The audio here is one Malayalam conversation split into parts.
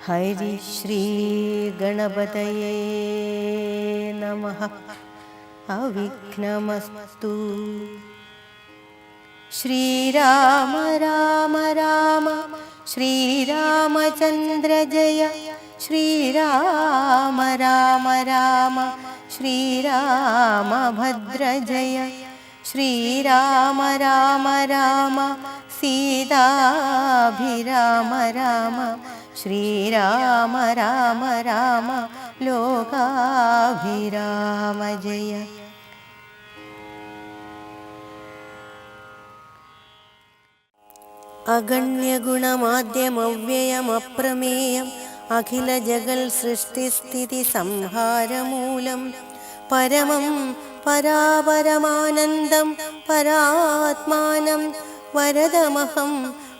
ഹരി ശ്രീ ഗണപതയേ നമഃ. അവിഘ്നമസ്തു. ശ്രീരാമ രാമ രാമ ശ്രീരാമചന്ദ്ര ജയ. ശ്രീരാമ രാമ രാമ ശ്രീരാമഭദ്ര ജയ. ശ്രീരാമ രാമ രാമ സീതാഭിരാമ രാമ. ശ്രീരാമ രാമ രാമ ലോകാഭിരാമ ജയ. അഗണ്യഗുണമാദ്യമവ്യയമപ്രമേയം അഖില ജഗൽ സൃഷ്ടിസ്ഥിതി സംഹാരമൂലം പരമം പരാപരമാനന്ദം പരാത്മാനം വരദമഹം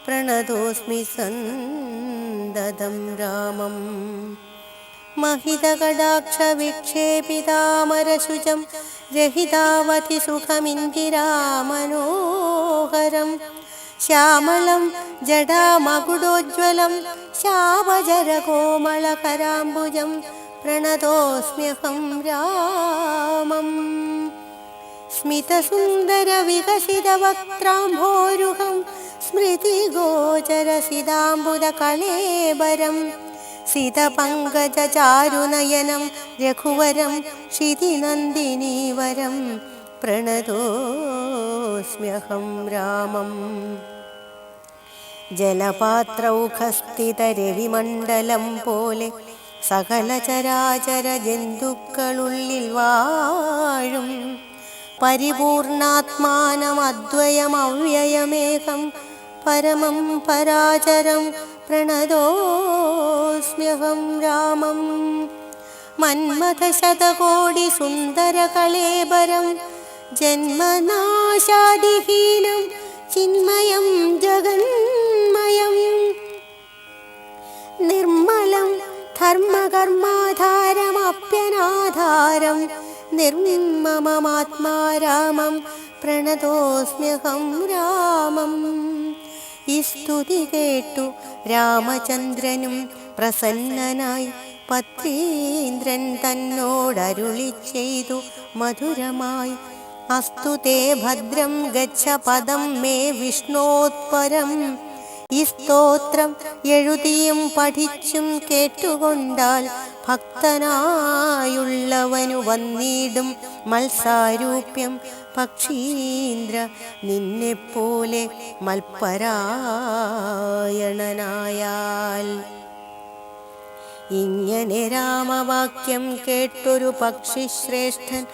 പ്രണതോസ്മി സന്തതം രാമം. മഹിതകടാക്ഷവിക്ഷേപിതാമരശുചം രഹിതാവധി സുഖമിന്ദിരാമനോഹരം ശ്യാമളം ജടാമകുടോജ്വലം ശ്യാമജരകോമളകരാംബുജം പ്രണതോസ്മ്യഹം രാമം. സ്മിതസുന്ദരവികസിതവക്ത്രാംഭോരുഹം സ്മൃതിഗോചരസിതാംബുദകളേബരം സിതപങ്കജചാരുനയനം രഘുവരം ക്ഷിതിനന്ദിനീവരം പ്രണതോസ്മ്യഹം രാമം. ജലപാത്രൗഖസ്ഥിതരവിമണ്ഡലം പോലെ സകല ചരാചര ജന്തുക്കളുള്ളിൽ വാഴും പരിപൂർണാത്മാനമദ്വയമവ്യയമേകം പരമം പരാചരം പ്രണതോസ്മ്യഹം രാമം. മന്മഥശതകോടി സുന്ദരകളേബരം ജന്മനാശാദിഹീനം ചിന്മയം ജഗന്മയം നിർമ്മലം ധർമ്മകർമാധാരമപ്യനാധാരം നിർമ്മമമാത്മാരാമം പ്രണതോസ്മ്യഹം രാമം. ഈ സ്തുതി കേട്ടു രാമചന്ദ്രനും പ്രസന്നനായി പത്രീന്ദ്രൻ തന്നോടരുളി ചെയ്തു മധുരമായി. അസ്തു തേ ഭദ്രം ഗച്ഛ പദം മേ വിഷ്ണോത്പരം. ഈ സ്തോത്രം എഴുതിയും പഠിച്ചും കേട്ടുകൊണ്ടാൽ ഭക്തനായുള്ളവനു വന്നിടും മത്സാരൂപ്യം. പക്ഷീന്ദ്ര നിന്നെപ്പോലെ മൽപരായണനായാൽ. ഇങ്ങനെ രാമവാക്യം കേട്ടൊരു പക്ഷിശ്രേഷ്ഠൻ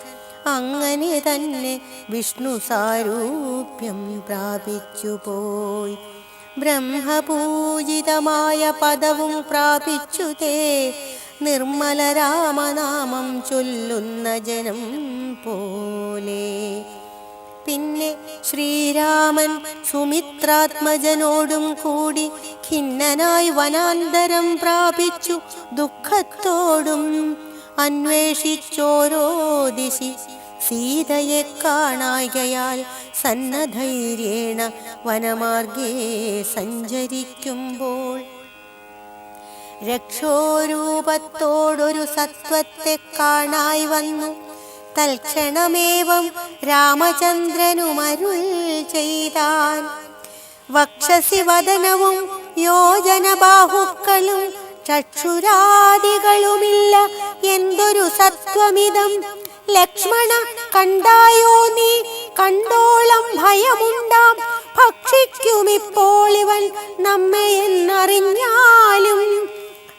അങ്ങനെ തന്നെ വിഷ്ണു സാരൂപ്യം പ്രാപിച്ചു പോയി. ബ്രഹ്മപൂജിതമായ പദവും പ്രാപിച്ചു തേ നിർമ്മല രാമനാമം ചൊല്ലുന്ന ജനം പോലെ. പിന്നെ ശ്രീരാമൻ സുമിത്രാത്മജനോടും കൂടി ഖിന്നനായി വനാന്തരം പ്രാപിച്ചു ദുഃഖത്തോടും അന്വേഷിച്ചോരോ ദിശി സീതയെ കാണായകയാൽ സന്നധൈര്യേണ വനമാർഗേ സഞ്ചരിക്കുമ്പോൾ രക്ഷോരൂപത്തോടൊരു സത്വത്തെ കാണായി വന്നു. തൽക്ഷണമേവം രാമചന്ദ്രനുമരുൾ ചെയ്താൻ. വക്ഷസി വദനവും യോജനബാഹുക്കളും ചക്ഷുരാദികളുമില്ല എന്തൊരു സത്വമിതം. ലക്ഷ്മണ കണ്ടായോ നീ, കണ്ടോളം ഭയമുണ്ടാം. ഭക്ഷിക്കുമിപ്പോൾ ഇവൻ നമ്മെ എന്നറിഞ്ഞാലും.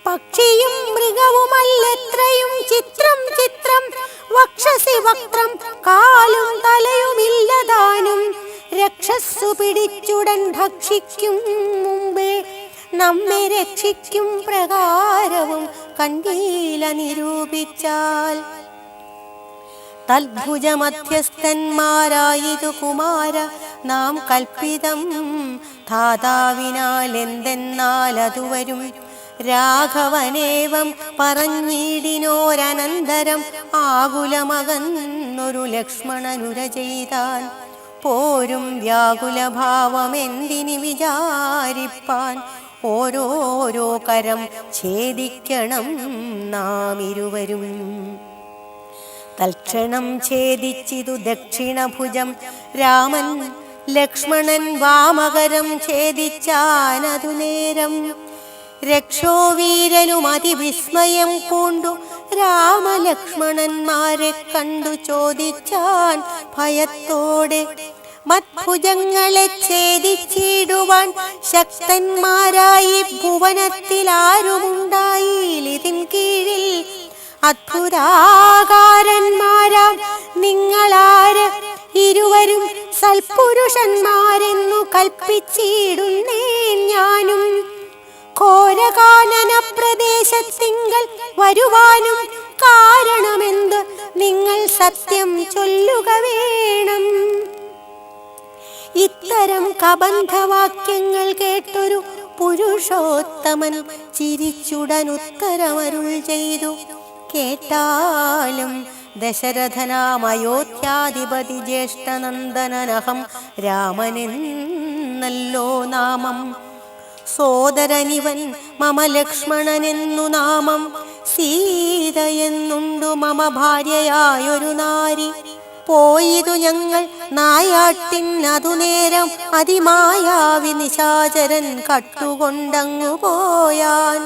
പക്ഷിയും മൃഗവുമല്ലെത്രയും ചിത്രം ചിത്രം. വക്ഷസി വക്രം കാലും തലയുമില്ലതാനും. രക്ഷസ്സു പിടിച്ചുടൻ ഭക്ഷിക്കും മുമ്പേ നമ്മെ രക്ഷിക്കും പ്രകാരവും കണ്ടീല നിരൂപിച്ചാൽ. തദ്ഭുജമധ്യസ്ഥന്മാരായിതു കുമാര നാം കൽപ്പിതം ധാതാവിനാൽ എന്തെന്നാൽ അതുവരും. രാഘവനേവം പറഞ്ഞിടിനോരനന്തരം ആകുലമകന്നൊരു ലക്ഷ്മണനുര ചെയ്താൻ. പോരും വ്യാകുലഭാവമെന്തിനി വിചാരിപ്പാൻ ഓരോരോ കരം ഛേദിക്കണം നാം ഇരുവരും. തൽക്ഷണം ഛേദിച്ചിതു ദക്ഷിണഭുജം രാമൻ, ലക്ഷ്മണൻ വാമകരം ഛേദിച്ചാനതു നേരം. രക്ഷോവീരനും അതിവിസ്മയം പൂണ്ടു രാമലക്ഷ്മണന്മാരെ കണ്ടു ചോദിച്ചാൻ ഭയത്തോടെ, മത്ഭുജങ്ങളെ ഛേദിച്ചിടുവാൻ ശക്തന്മാരായി ഭുവനത്തിൽ ആരുമുണ്ടായില്ലിതിൻ കീഴിൽ. അത്ഭുതാകാരന്മാരാം നിങ്ങളാര് ഇരുവരും സൽപുരുഷന്മാരെന്നു കൽപ്പിച്ചിടുന്നേൻ ഞാനും. ഘോരകാനന പ്രദേശത്തിങ്കൽ വരുവാനും കാരണമെന്ത് നിങ്ങൾ സത്യം ചൊല്ലുക വേണം. ഇത്തരം കബന്ധവാക്യങ്ങൾ കേട്ടൊരു പുരുഷോത്തമൻ ചിരിച്ചുടനുത്തരമരുൾ ചെയ്തു, കേട്ടാലും ദശരഥനാമയോധ്യാധിപതി ജ്യേഷ്ഠനന്ദനനഹം രാമനെന്നല്ലോ നാമം. സോദരനിവൻ മമ ലക്ഷ്മണനെന്നു നാമം. സീതയെന്നുണ്ടു മമ ഭാര്യയായൊരു നാരി. പോയിതു ഞങ്ങൾ നായാട്ടിനതു നേരം അതിമായാവി നിശാചരൻ കട്ടുകൊണ്ടങ്ങു പോയാൻ.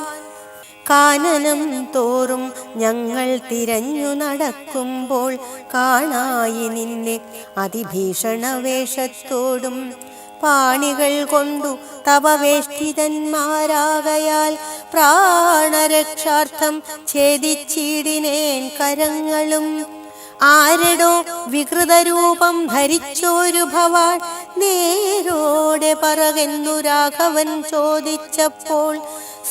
കാനനം തോറും ഞങ്ങൾ തിരഞ്ഞു നടക്കുമ്പോൾ കാണായി നിന്നെ അതിഭീഷണ വേഷത്തോടും. പാണികൾ കൊണ്ടു തവ വേഷ്ടിതന്മാരാകയാൽ പ്രാണരക്ഷാർത്ഥം ഛേദിച്ചിടിനേൻ കരങ്ങളും. ആരടോ വികൃതരൂപം ധരിച്ചോരു ഭവാൻ നേരോടെ പറകെന്നു രാഘവൻ ചോദിച്ചപ്പോൾ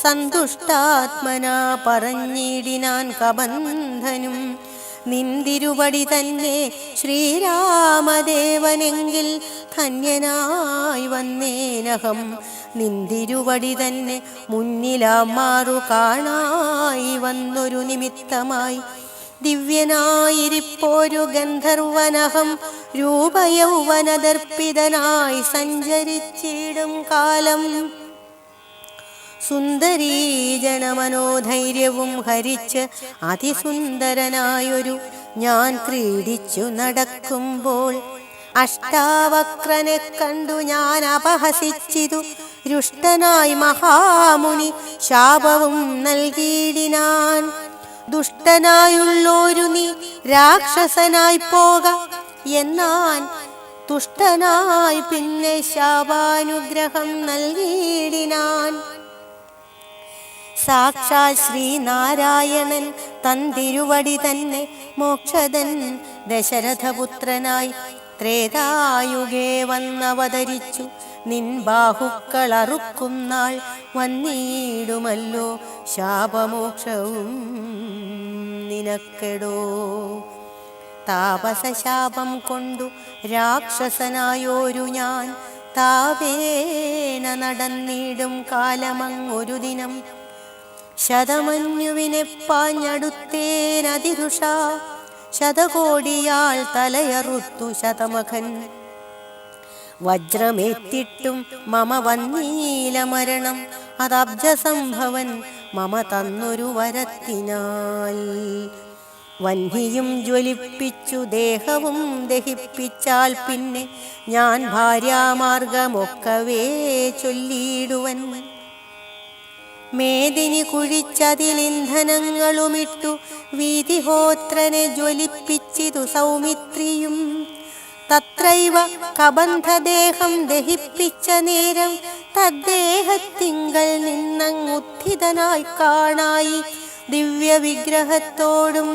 സന്തുഷ്ടാത്മനാ പറഞ്ഞിടിനാൻ കബന്ധനും, നിന്തിരുവടി തന്നെ ശ്രീരാമദേവനെങ്കിൽ ധന്യനായി വന്നേനഹം. നിന്തിരുവടി തന്നെ മുന്നിലാമാറു കാണായി വന്നൊരു നിമിത്തമായി. ദിവ്യനായിരിപ്പോരു ഗന്ധർവനഹം രൂപയൗവനദർപ്പിതനായി സഞ്ചരിച്ചിടും കാലം. സുന്ദരീജനമനോധൈര്യവും ഹരിച്ച് അതിസുന്ദരനായൊരു ഞാൻ ക്രീഡിച്ചു നടക്കുമ്പോൾ അഷ്ടാവക്രനെ കണ്ടു ഞാൻ അപഹസിച്ചിതു. രുഷ്ടനായി മഹാമുനി ശാപവും നൽകിയിടിനാൻ. ദുഷ്ടനായുള്ളോരു നീ രാക്ഷസനായി പോക എന്നാൻ. തുഷ്ടനായി പിന്നെ ശാപാനുഗ്രഹം നൽകിയിടിനാൻ. സാക്ഷാൽ ശ്രീനാരായണൻ തന്തിരുവടി തന്നെ മോക്ഷദൻ ദശരഥപുത്രനായി ത്രേതായുഗേ വന്നവതരിച്ചു. നിൻ ബാഹുക്കളറുക്കും നാൾ വന്നിടുമല്ലോ ശാപമോക്ഷവും നിനക്കെടോ. താപസശാപം കൊണ്ടു രാക്ഷസനായോരു ഞാൻ താവേന നടന്നിടും കാലമങ്ങൊരു ദിനം. ശതമന്യുവിനെ പാഞ്ഞടുത്തേനതിരുഷ ശതകോടിയാൽ തലയറുത്തു ശതമഖൻ. വജ്രമേറ്റിട്ടും മമ വന്നീല മരണം അതബ്ജസംഭവൻ മമ തന്നൊരു വരത്തിനാൽ. വന്ഹിയും ജ്വലിപ്പിച്ചു ദേഹവും ദഹിപ്പിച്ചാൽ പിന്നെ ഞാൻ ഭാര്യാമാർഗമൊക്കവേ ചൊല്ലിയിടുവൻ. മേദിനി കുഴിച്ചതിലിന്ധനങ്ങളുമിട്ടു വീതിഹോത്രനെ ജ്വലിപ്പിച്ചിതു സൗമിത്രിയും. തത്രൈവ കബന്ധദേഹം ദഹിപ്പിച്ച നേരം തദ്ദേഹത്തിങ്കൽ നിന്നങ്ങുത്ഥിതനായി കാണായി ദിവ്യവിഗ്രഹത്തോടും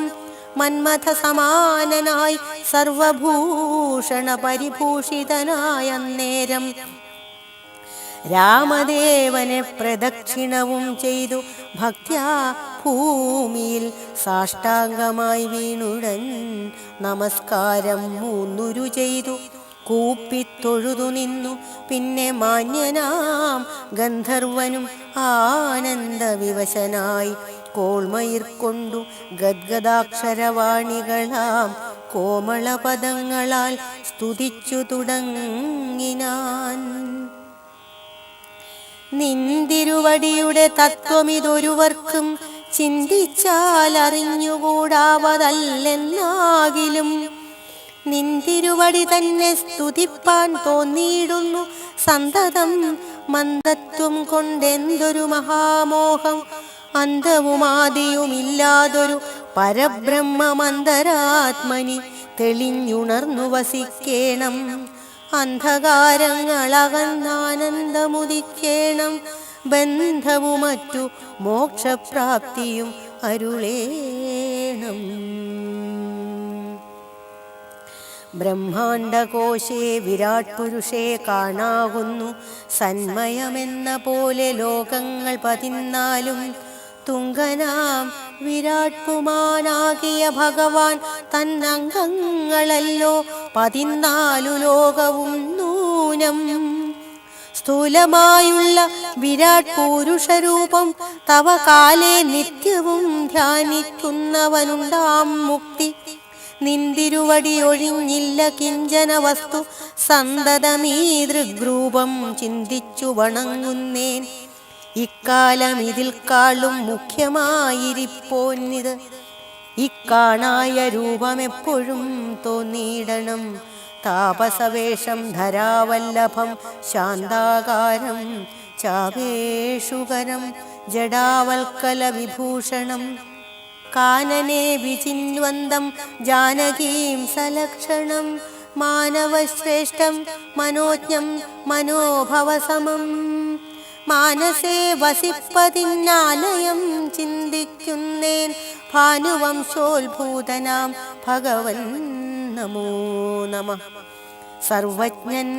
മന്മഥ സമാനനായി സർവഭൂഷണ പരിഭൂഷിതനായ നേരം. രാമദേവനെ പ്രദക്ഷിണവും ചെയ്തു ഭക്ത്യാ ഭൂമിയിൽ സാഷ്ടാംഗമായി വീണുടൻ നമസ്കാരം മൂന്നുരു ചെയ്തു കൂപ്പിത്തൊഴുതു നിന്നു. പിന്നെ മാന്യനാം ഗന്ധർവനും ആനന്ദവിവശനായി കോൾമയിർ കൊണ്ടു ഗദ്ഗദാക്ഷരവാണികളാം കോമളപദങ്ങളാൽ സ്തുതിച്ചു തുടങ്ങിനാൻ. നിന്തിരുവടിയുടെ തത്വമിതൊരുവർക്കും ചിന്തിച്ചാൽ അറിഞ്ഞുകൂടാവതല്ലെന്നാകിലും നിന്തിരുവടി തന്നെ സ്തുതിപ്പാൻ തോന്നിയിടുന്നു സന്തതം. മന്ദത്വം കൊണ്ടെന്തൊരു മഹാമോഹം, അന്തവുമാദിയുമില്ലാതൊരു പരബ്രഹ്മമന്തരാത്മനി തെളിഞ്ഞുണർന്നു വസിക്കേണം. അന്ധകാരങ്ങളകന്നാനന്ദമുദിക്കേണം. ബന്ധവും മറ്റു മോക്ഷപ്രാപ്തിയും അരുളേണം. ബ്രഹ്മാണ്ടകോശേ വിരാട് പുരുഷേ കാണാകുന്നു സന്മയമെന്ന പോലെ ലോകങ്ങൾ 14. തുങ്കനാം വിരാട് പുമാനാകിയ ഭഗവാൻ തന്നംഗങ്ങളല്ലോ 14 ലോകവും നൂനം. സ്ഥൂലമായുള്ള വിരാട് പുരുഷരൂപം തവ കാലേ നിത്യവും ധ്യാനിക്കുന്നവനുണ്ടാം മുക്തി. നിന്തിരുവടി ഒഴിഞ്ഞില്ല കിഞ്ചന വസ്തു, സന്തതമീ ദൃഗ്രൂപം ചിന്തിച്ചു വണങ്ങുന്നേൻ. ഇക്കാലം ഇതിൽ കാളും മുഖ്യമായിരിപ്പോന്നിത്, ഇക്കാണായ രൂപമെപ്പോഴും തോന്നിയിടണം. താപസവേഷം ധരാവല്ലഭം ശാന്താകാരം ചാവേഷുകരം ജഡാവൽക്കല വിഭൂഷണം. കാനനെ വിചിന്വന്തം ജാനകീം സലക്ഷണം. മാനവശ്രേഷ്ഠം മനോജ്ഞം മനോഭവസമം. മാനസേ വസിപ്പതിന്നാലയം ചിന്തിക്കുന്നേൻ. ഭാനുവംശോത്ഭൂതനാം ഭഗവൻ നമോ നമഃ. സർവജ്ഞൻ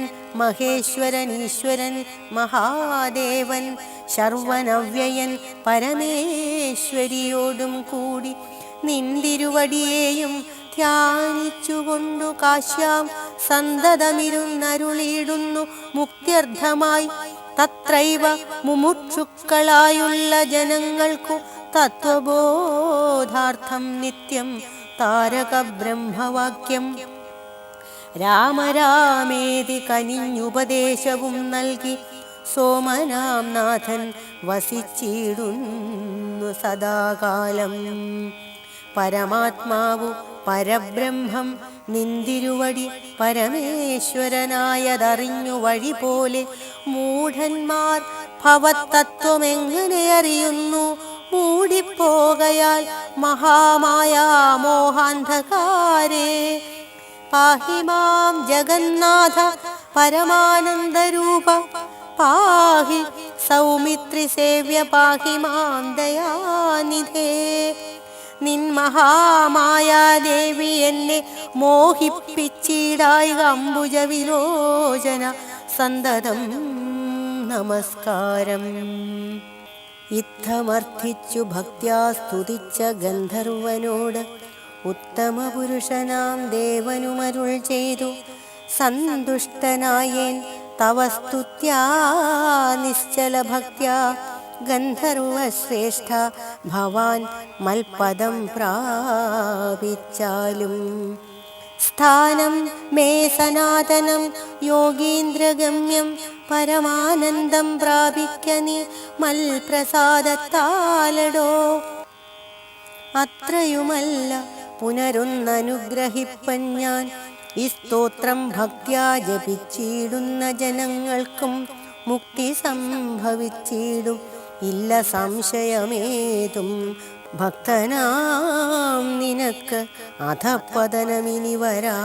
മഹേശ്വരൻ ഈശ്വരൻ മഹാദേവൻ ശർവനവ്യയൻ പരമേശ്വരിയോടും കൂടി നിന്തിരുവടിയേയും ധ്യാനിച്ചുകൊണ്ടു കാശ്യാം സന്തതമിരുന്നരുളിയിടുന്നു മുക്ത്യർത്ഥമായി. തത്രൈവ മുമുക്ഷുക്കളായുള്ള ജനങ്ങൾക്കു തത്വബോധാർത്ഥം നിത്യം താരക ബ്രഹ്മവാക്യം. രാമരാമേതി കനിഞ്ഞുപദേശവും നൽകി സോമനാം നാഥൻ വസിച്ചിടുന്നു സദാകാലം. പരമാത്മാവു പരബ്രഹ്മം നിന്തിരുവടി പരമേശ്വരനായതറിഞ്ഞു വഴി പോലെ മൂഢന്മാർ ഭവത്തത്വമെങ്ങനെ അറിയുന്നു? മൂടിപ്പോകയാൽ മഹാമായ മോഹാന്ധകാരേ. പാഹി മാം ജഗന്നാഥ പരമാനന്ദരൂപ, പാഹി സൗമിത്രി സേവ്യ പാഹി മാം ദയാനിധേ. നിൻ മഹാമായാദേവി എന്നെ മോഹിപ്പിച്ചിടായി അംബുജ വിലോചന സന്തതം നമസ്കാരം. ഇത്തമർത്ഥിച്ചു ഭക്ത്യാ സ്തുതിച്ച ഗന്ധർവനോട് ഉത്തമ പുരുഷനാം ദേവനുമരുൾ ചെയ്തു. സന്തുഷ്ടനായേൻ തവ സ്തുത്യാ നിശ്ചല ഭക്ത്യാ. ഗന്ധർവശ്രേഷ്ഠ ഭവാൻ മൽപദം പ്രാപിച്ചാലും സ്ഥാനം മേ സനാതനം യോഗീന്ദ്രഗമ്യം. പരമാനന്ദം പ്രാപിക്ക നീ മൽപ്രസാദത്താലടോ. അത്രയുമല്ല പുനരൊന്നനുഗ്രഹിപ്പൻ ഞാൻ. ഈ സ്തോത്രം ഭക്ത്യാ ജപിച്ചിടുന്ന ജനങ്ങൾക്കും മുക്തി സംഭവിച്ചിടും, ഇല്ല സംശയമേതും. ഭക്തനാം നിനക്ക് അധപതനമിനി വരാ.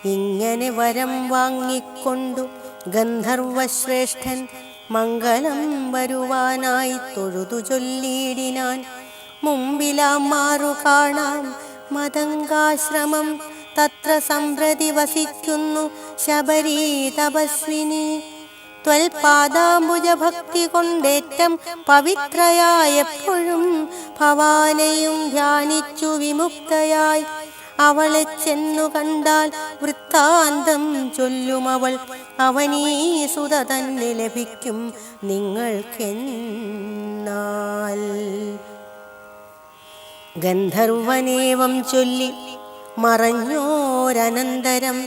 ഇങ്ങനെ വരം വാങ്ങിക്കൊണ്ടു ഗന്ധർവശ്രേഷ്ഠൻ മംഗളം വരുവാനായി തൊഴുതു ചൊല്ലിയിടിനാൻ. മുമ്പിലാം മാറു കാണാം മതങ്കാശ്രമം. തത്ര സംപ്രതി വസിക്കുന്നു ശബരീ തപസ്വിനി. ത്വൽപാദാംബുജ ഭക്തി കൊണ്ടേറ്റം പവിത്രയായെപ്പോഴും ഭവാനെയും ധ്യാനിച്ചു വിമുക്തയായി. അവളെ ചെന്നു കണ്ടാൽ വൃത്താന്തം ചൊല്ലും അവൾ. അവനീ സുത തന്നെ ലഭിക്കും നിങ്ങൾക്കെന്നാൽ. ഗന്ധർവനേവം ചൊല്ലി മറഞ്ഞോരനന്തരം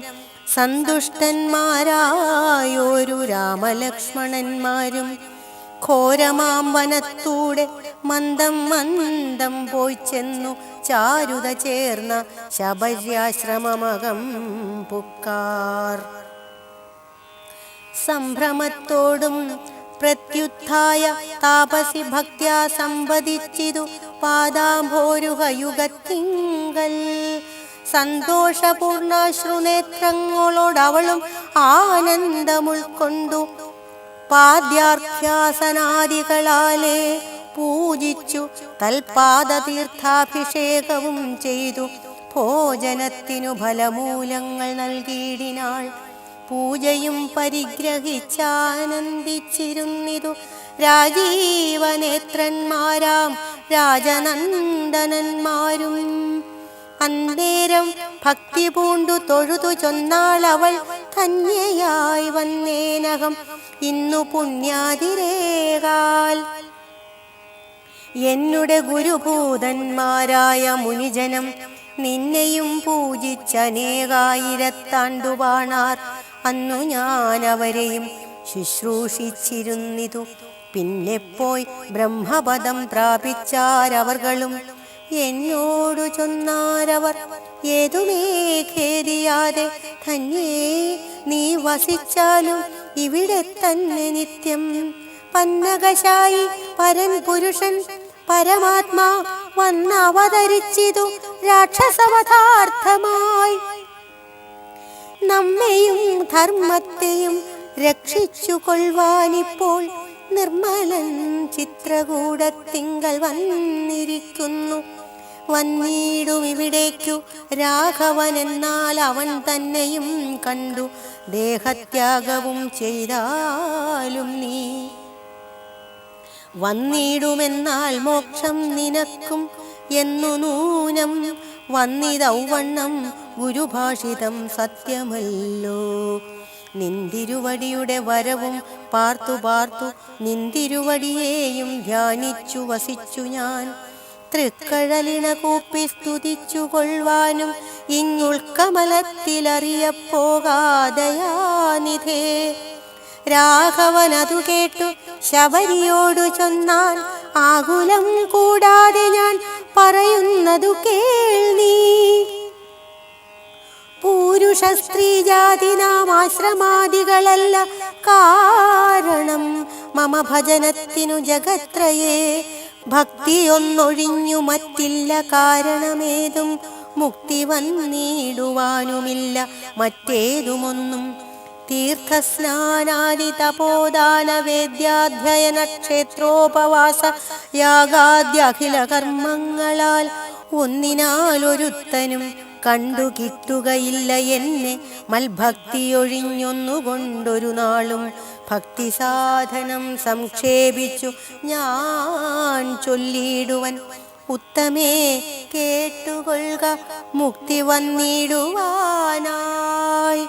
സന്തുഷ്ടന്മാരായോരു രാമലക്ഷ്മണന്മാരും ഘോരമാം വനത്തൂടെ മന്ദം മന്ദം പോയി ചെന്നു ചാരുത ചേർന്ന ശബര്യാശ്രമമകം പുക്കാർ. സംഭ്രമത്തോടും പ്രത്യുത്ഥായ താപസി ഭക്ത്യാ സംവദിച്ചിതു പാദാംഭോരുഹയുഗത്തിങ്കൽ. സന്തോഷപൂർണാശ്രുനേത്രങ്ങളോടവളും ആനന്ദമുൾക്കൊണ്ടു പാദ്യാർഘ്യാസനാദികളാലേ പൂജിച്ചു തൽപാദതീർത്ഥാഭിഷേകവും ചെയ്തു ഭോജനത്തിനു ഫലമൂലങ്ങൾ നൽകിയിടിനാൾ. പൂജയും പരിഗ്രഹിച്ചാനന്ദിച്ചിരുന്നിതു രാജീവനേത്രന്മാരാം രാജനന്ദനന്മാരും. അന്നേരം ഭക്തി പൂണ്ടു തൊഴുതു ചൊന്നാളവൾ ധന്യയായി വന്നേനകം ഇന്നു പുണ്യാതിരേകാൽ. എന്നുടെ ഗുരുഭൂതന്മാരായ മുനിജനം നിന്നെയും പൂജിച്ചനേകായിരത്താണ്ടുവാണാർ. അന്നു ഞാൻ അവരെയും ശുശ്രൂഷിച്ചിരുന്നിതു. പിന്നെ പോയി ബ്രഹ്മപദം പ്രാപിച്ചാരവർകളും. എന്നോടു ചൊന്നാരവർ ഏതുമേ ഖേദിയാതെ, ധന്യേ നീ വസിച്ചാലും ഇവിടെ തന്നെ നിത്യം. പന്നകശായി പരൻ പുരുഷൻ പരമാത്മാ വന്നവതരിച്ചിതു രാക്ഷസവധാർത്ഥമായി. നമ്മെയും ധർമ്മത്തെയും രക്ഷിച്ചു കൊള്ളുവാനിപ്പോൾ നിർമ്മലൻ ചിത്രകൂടത്തിങ്കൽ വന്നിരിക്കുന്നു. വന്നിടും ഇവിടേക്കു രാഘവൻ എന്നാൽ അവൻ തന്നെയും കണ്ടു ദേഹത്യാഗവും ചെയ്താലും നീ. വന്നിടുമെന്നാൽ മോക്ഷം നിനക്കും എന്നു നൂനം വന്നിതൗവണ്ണം ഗുരുഭാഷിതം സത്യമല്ലോ. നിന്തിരുവടിയുടെ വരവും പാർത്തു പാർത്തു നിന്തിരുവടിയെയും ധ്യാനിച്ചു വസിച്ചു ഞാൻ. തൃക്കഴലിണ കൂപ്പി സ്തുതിച്ചു കൊള്ളുവാനും ഇങ്ങുൾക്കമലത്തിലറിയപ്പോകാതയാനിധേ. രാഘവനതു കേട്ടു ശബരിയോടു ചൊന്നാൻ, ആകുലം കൂടാതെ ഞാൻ പറയുന്നതു കേൾ നീ. പുരുഷ സ്ത്രീ ജാതി നാമാശ്രമാദികളല്ല കാരണം മമ ഭജനത്തിനു ജഗത്രയേ. ഭക്തിയൊന്നൊഴിഞ്ഞു മറ്റില്ല കാരണമേതും, മുക്തി വന്നിടുവാനുമില്ല മറ്റേതുമൊന്നും. തീർത്ഥസ്നാനാദി തപോദാന വേദ്യാധ്യയന ക്ഷേത്രോപവാസ യാഗാദ്യഖില കർമ്മങ്ങളാൽ ഒന്നിനാലൊരുത്തനും കണ്ടു കിട്ടുകയില്ല എന്നെ മൽഭക്തിയൊഴിഞ്ഞൊന്നുകൊണ്ടൊരു നാളും. ഭക്തി സാധനം സംക്ഷേപിച്ചു ഞാൻ ചൊല്ലിടുവൻ, ഉത്തമേ കേട്ടുകൊള്ളുക മുക്തി വന്നിടുവാനായി.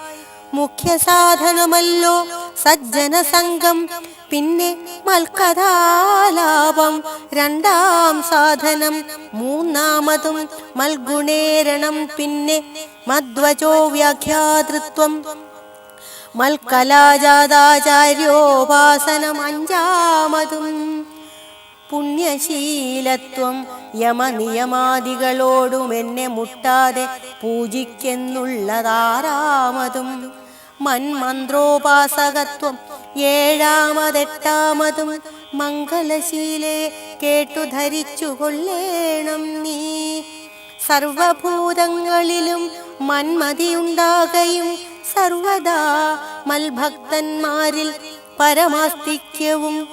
മുഖ്യ സാധനമല്ലോ സജ്ജന സംഘം, പിന്നെ മൽക്കഥാലാപം രണ്ടാം സാധനം. മൂന്നാമതും മൽഗുണേരണം, പിന്നെ മധ്വജോ വ്യാഖ്യാതൃത്വം. മൽക്കലാജാതാചാര്യോപാസനം അഞ്ചാമതും. പുണ്യശീലത്വം യമനിയമാദികളോടും എന്നെ മുട്ടാതെ പൂജിക്കെന്നുള്ളതാറാമതും. മന്മന്ത്രോപാസകത്വം ഏഴാമതെട്ടാമതും. മംഗളശീലേ കേട്ടു ധരിച്ചു കൊള്ളേണം നീ. സർവഭൂതങ്ങളിലും മന്മതിയുണ്ടാകയും സർവദാ മൽഭക്തന്മാരിൽ പരമാസ്തിക്യവും.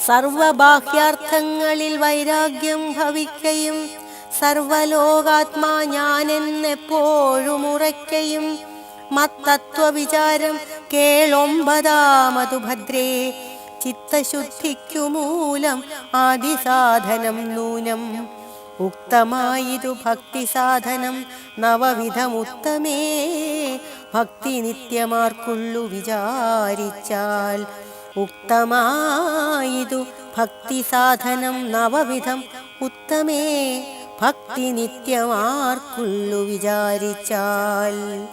സർവബാഹ്യാർത്ഥങ്ങളിൽ വൈരാഗ്യം ഭവിക്കയും സർവലോകാത്മാ ഞാനെന്നെപ്പോഴും ഉറയ്ക്കയും. മത്തത്വവിചാരം കേളൊമ്പതാമതു ഭദ്രേ. ചിത്തശുദ്ധിക്കു മൂലം ആദിസാധനം നൂനം. ഉക്തമായിതു ഭക്തിസാധനം നവവിധമുത്തമേ. ഭക്തി നിത്യമാർക്കുള്ളു വിചാരിച്ചാൽ. ഉക്തമായിതു ഭക്തിസാധനം നവവിധം ഉത്തമേ. ഭക്തി നിത്യമാർക്കുള്ളു വിചാരിച്ചാൽ.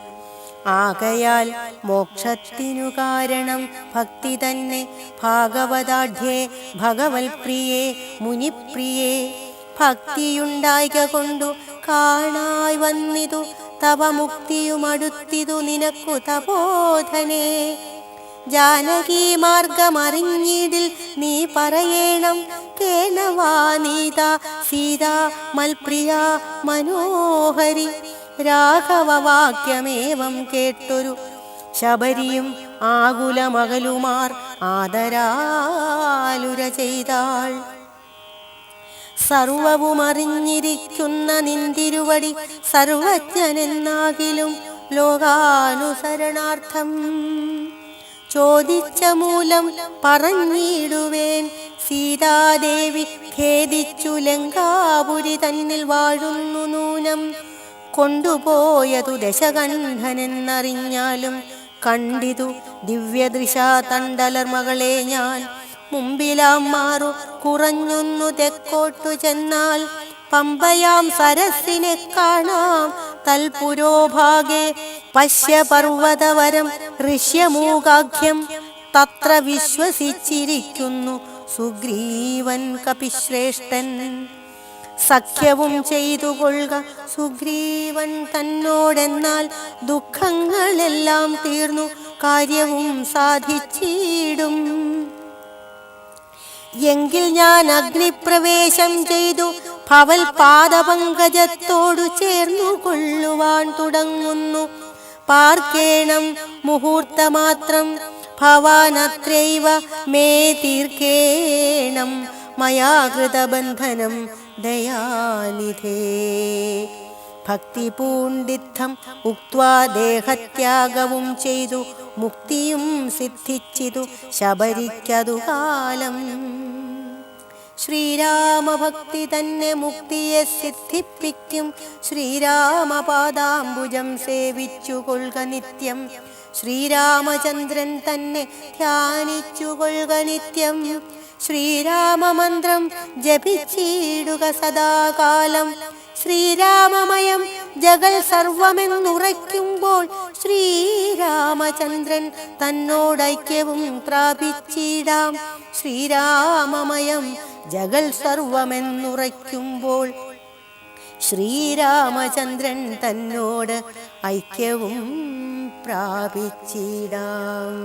ആകയാൽ മോക്ഷത്തിനു കാരണം ഭക്തി തന്നെ. ഭാഗവതാഢ്യേ ഭഗവൽപ്രിയേ മുനിപ്രിയേ, ഭക്തിയുണ്ടായിക കൊണ്ടു കാണായി വന്നിതു തവ മുക്തിയുമടുത്തിതു നിനക്കു തപോധനേ. ജാനകീ മാർഗമറിഞ്ഞിടിൽ നീ പറയേണം, കേനവാ നീതാ സീതാ മൽപ്രിയ മനോഹരി. രാഘവവാക്യമേവം കേട്ടൊരു ശബരിയും ആകുലമകലുമാർ ആദരാലുര ചെയ്താൾ. സർവവുമറിഞ്ഞിരിക്കുന്ന നിന്തിരുവടി സർവജ്ഞനെന്നാകിലും ലോകാനുസരണാർത്ഥം ചോദിച്ച മൂലം പറഞ്ഞിടുവേൻ. സീതാദേവി ഖേദിച്ചു ലങ്കാപുരി തന്നിൽ വാഴുന്നു നൂനം. കൊണ്ടുപോയതു ദശകണ്ഠനെന്നറിഞ്ഞാലും കണ്ടിതു ദിവ്യദൃശാ തണ്ടലർ മകളെ ഞാൻ. മുമ്പിലാം മാറു കുറഞ്ഞൊന്നു തെക്കോട്ടു ചെന്നാൽ പമ്പയാം സരസിനെ കാണാം തൽപുരോഭാഗേ. പശ്യ പർവ്വതവരം ഋഷ്യമൂകാഖ്യം തത്ര വിശ്വസിച്ചിരിക്കുന്നു സുഗ്രീവൻ കപിശ്രേഷ്ഠൻ. സഖ്യവും ചെയ്തു കൊള്ളുക സുഗ്രീവൻ തന്നോടെന്നാൽ ദുഃഖങ്ങളെല്ലാം തീർന്നു കാര്യവും സാധിച്ചിടും. എങ്കിൽ ഞാൻ അഗ്നിപ്രവേശം ചെയ്തു ഭവൽ പാദപങ്കജത്തോടു ചേർന്നു കൊള്ളുവാൻ തുടങ്ങുന്നു. പാർക്കേണം മുഹൂർത്തമാത്രം ഭവാനത്രൈവ മേ തീർക്കേണം മയാ കൃതബന്ധനം ദയാനിധേ. ഭക്തി പൂണ്ടിത്തം ഉക്ത്വാ ദേഹത്യാഗവും ചെയ്തു മുക്തിയും സിദ്ധിച്ചിതു ശബരിക്കതു കാലം. ശ്രീരാമഭക്തി തന്നെ മുക്തിയെ സിദ്ധിപ്പിക്കും. ശ്രീരാമപാദാംബുജം സേവിച്ചു കൊള്ളുക നിത്യം. ശ്രീരാമചന്ദ്രൻ തന്നെ ധ്യാനിച്ചു കൊള്ളുക നിത്യം. ശ്രീരാമമന്ത്രം ജപിച്ചിടുക സദാകാലം. ശ്രീരാമമയം ജഗൽ സർവമെന്നുറയ്ക്കുമ്പോൾ ശ്രീരാമചന്ദ്രൻ തന്നോടൈക്യവും പ്രാപിച്ചിടാം. ശ്രീരാമമയം ജഗൽ സർവമെന്നുറയ്ക്കുമ്പോൾ ശ്രീരാമചന്ദ്രൻ തന്നോട് ഐക്യവും പ്രാപിച്ചിടാം.